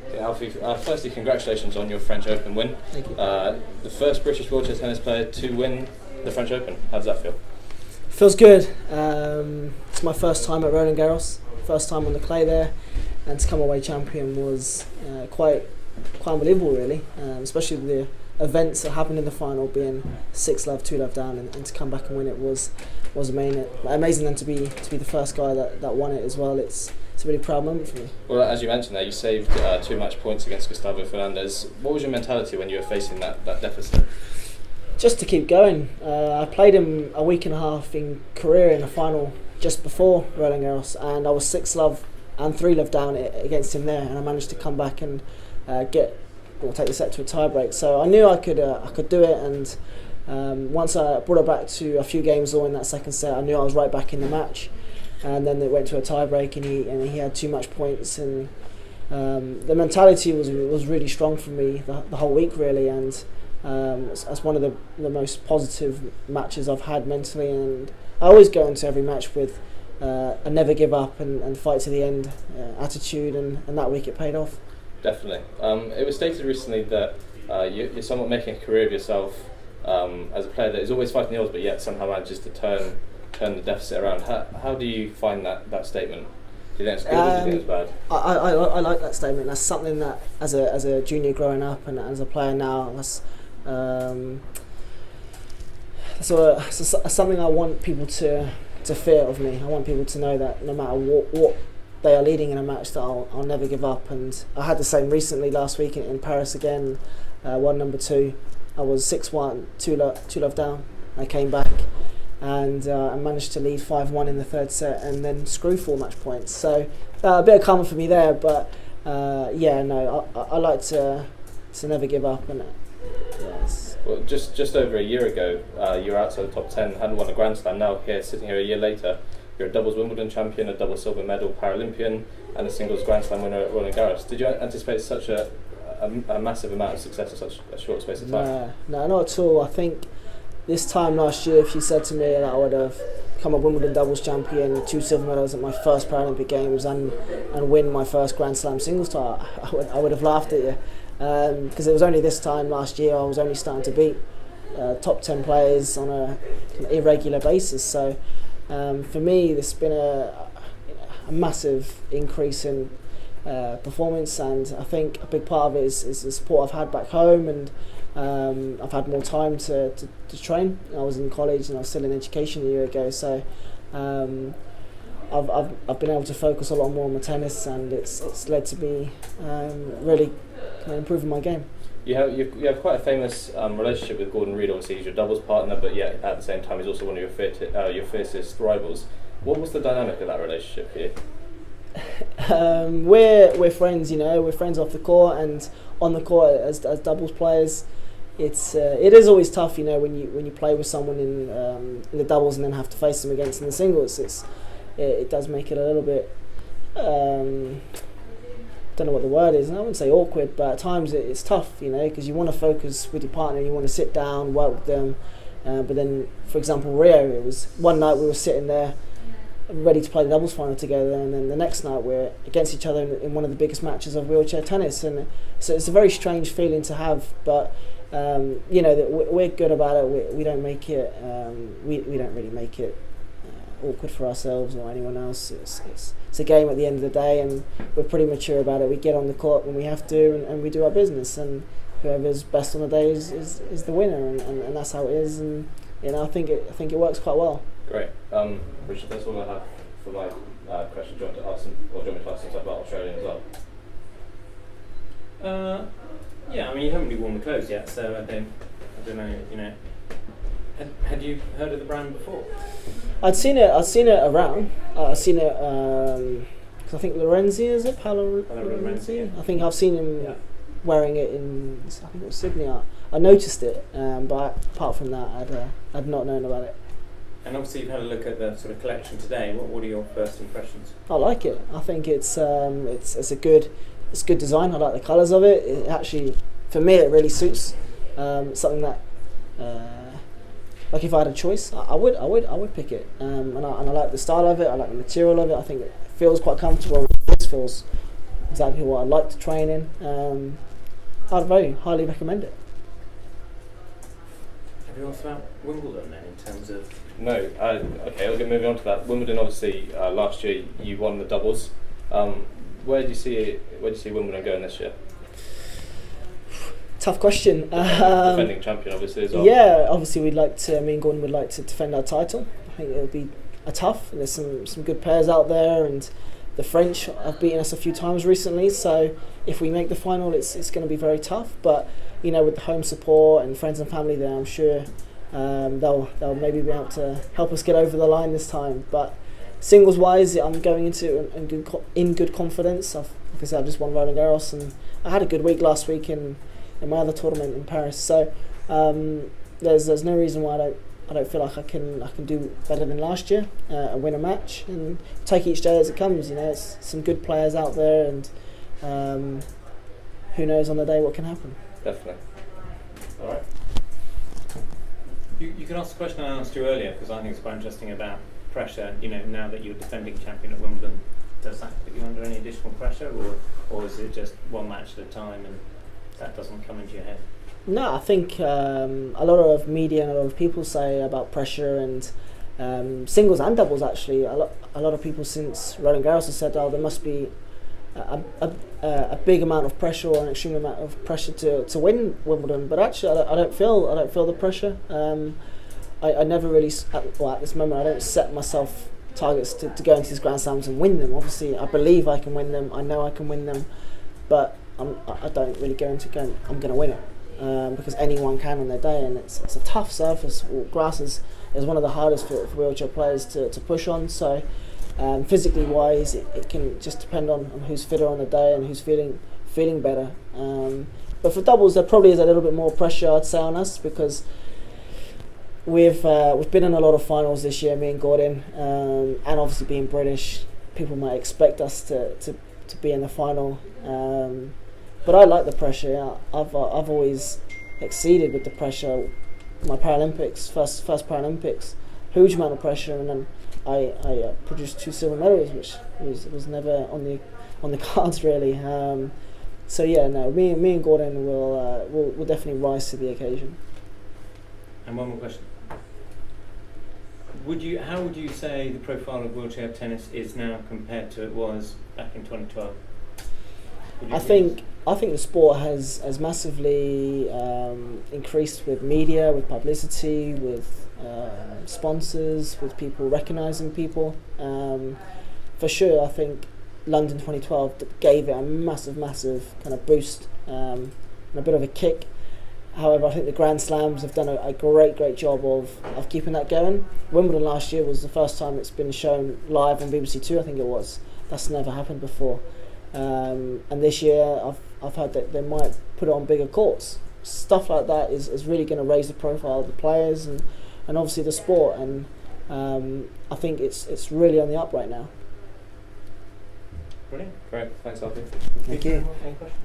Okay, Alfie, firstly, congratulations on your French Open win. Thank you. The first British wheelchair tennis player to win the French Open. How does that feel? Feels good. It's my first time at Roland Garros, first time on the clay there, and to come away champion was quite unbelievable, really. Especially the events that happened in the final, being 6-love, 2-love down, and to come back and win it was amazing. And to be the first guy that won it as well. It's a really proud moment for me. Well, as you mentioned there, you saved 2 match points against Gustavo Fernandez. What was your mentality when you were facing that deficit? Just to keep going. I played him a week and a half in Korea in the final just before Roland Garros, and I was 6-love and 3-love down against him there, and I managed to come back and take the set to a tiebreak. So I knew I could do it, and once I brought it back to a few games all in that second set, I knew I was right back in the match. And then it went to a tiebreak, and he had 2 match points, and the mentality was really strong for me the whole week, really, and that's one of the most positive matches I've had mentally. And I always go into every match with a never give up and fight to the end attitude, and that week it paid off. Definitely. It was stated recently that you're somewhat making a career of yourself as a player that is always fighting the odds, but yet somehow manages to turn the deficit around. How do you find that statement? Do you think it's good or do you think it's bad? I like that statement. That's something that as a junior growing up and as a player now, that's something I want people to fear of me. I want people to know that no matter what they are leading in a match, that I'll never give up. And I had the same recently last week in Paris again, won number 2. I was 6-1, 2-love down. I came back and I managed to lead 5-1 in the third set and then screw 4 match points. So a bit of karma for me there, but I like to never give up. And well, just over a year ago, you were outside the top 10, hadn't won a Grand Slam. Now sitting here a year later, you're a doubles Wimbledon champion, a double silver medal Paralympian, and a singles Grand Slam winner at Roland Garros. Did you anticipate such a massive amount of success in such a short space of time? No, not at all. I think this time last year, if you said to me that I would have become a Wimbledon doubles champion, 2 silver medals at my first Paralympic Games, and win my first Grand Slam singles title, I would have laughed at you. Because it was only this time last year I was only starting to beat top 10 players on an irregular basis. So for me, there's been a massive increase in performance, and I think a big part of it is the support I've had back home, and I've had more time to train. I was in college and I was still in education a year ago, so I've been able to focus a lot more on my tennis, and it's led to me really improving my game. You have quite a famous relationship with Gordon Reid. Obviously, he's your doubles partner, but yet at the same time, he's also one of your fiercest rivals. What was the dynamic of that relationship for you? We're friends, we're friends off the court and on the court as doubles players. It is always tough, when you play with someone in the doubles and then have to face them against in the singles. It does make it a little bit don't know what the word is, and I wouldn't say awkward, but at times it's tough, because you want to focus with your partner, you want to sit down, work with them, but then, for example, Rio, it was one night we were sitting there ready to play the doubles final together, and then the next night we're against each other in one of the biggest matches of wheelchair tennis, and so it's a very strange feeling to have, but that we're good about it. We don't make it we don't really make it awkward for ourselves or anyone else. It's a game at the end of the day, and we're pretty mature about it. We get on the court when we have to, and we do our business, and whoever's best on the day is the winner, and that's how it is, and I think it works quite well. Great. Richard, that's all I have for my question. Do you want to ask them, or do you want me to ask them about Australia as well? Yeah, you haven't really worn the clothes yet, so I don't know, Had you heard of the brand before? I'd seen it around. I've seen it because I think Lorenzi, is it? Paolo Lorenzi? I think I've seen him wearing it in, I think it was Sydney. I noticed it, but apart from that, I'd not known about it. And obviously you've had a look at the sort of collection today. What are your first impressions? I like it. I think it's a good design. I like the colours of it. It actually, for me, it really suits. Something that, like if I had a choice, I would pick it. And I like the style of it. I like the material of it. I think it feels quite comfortable. It feels exactly what I like to train in. I'd very highly recommend it. Have you asked about Wimbledon then, in terms of? No. Okay, I'll get moving on to that. Wimbledon, obviously, last year you won the doubles. Where do you see Wimbledon going this year? Tough question. Defending champion, obviously, as well. Yeah, obviously me and Gordon would like to defend our title. I think it would be a tough. There's some good pairs out there, and the French have beaten us a few times recently. So if we make the final, it's going to be very tough. But with the home support and friends and family there, I'm sure they'll maybe be able to help us get over the line this time. But singles wise, I'm going into it in good confidence. Like I said, I just won Roland Garros, and I had a good week last week in my other tournament in Paris. So there's no reason why I don't feel like I can do better than last year and win a match, and take each day as it comes. It's some good players out there, and who knows on the day what can happen. Definitely. All right. You can ask the question I asked you earlier, because I think it's quite interesting about pressure. Now that you're defending champion at Wimbledon, does that put you under any additional pressure, or is it just one match at a time and that doesn't come into your head? No, I think a lot of media and a lot of people say about pressure, and singles and doubles actually. A lot of people since Roland Garros have said, there must be a big amount of pressure, or an extreme amount of pressure to win Wimbledon. But actually, I don't feel the pressure. I never really, at this moment, I don't set myself targets to go into these Grand Slams and win them. Obviously, I believe I can win them. I know I can win them, but I don't really go into going, I'm going to win it, because anyone can on their day, and it's a tough surface. Grass is one of the hardest for wheelchair players to push on. So physically wise, it can just depend on who's fitter on the day and who's feeling better. But for doubles, there probably is a little bit more pressure, I'd say, on us, because we've been in a lot of finals this year, me and Gordon, and obviously being British, people might expect us to be in the final. But I like the pressure. Yeah. I've always exceeded with the pressure. My Paralympics, first Paralympics, huge amount of pressure, and then I produced 2 silver medals, which was never on the cards really. So yeah, no, me and Gordon will definitely rise to the occasion. And one more question: how would you say the profile of wheelchair tennis is now compared to it was back in 2012? I think the sport has massively increased with media, with publicity, with sponsors, with people recognising people. For sure, I think London 2012 gave it a massive kind of boost and a bit of a kick. However, I think the Grand Slams have done a great job of keeping that going. Wimbledon last year was the first time it's been shown live on BBC Two, I think it was. That's never happened before. And this year, I've heard that they might put it on bigger courts. Stuff like that is really going to raise the profile of the players and obviously the sport. And I think it's really on the up right now. Brilliant. Great. Thanks, Alfie. Thank you. Any questions?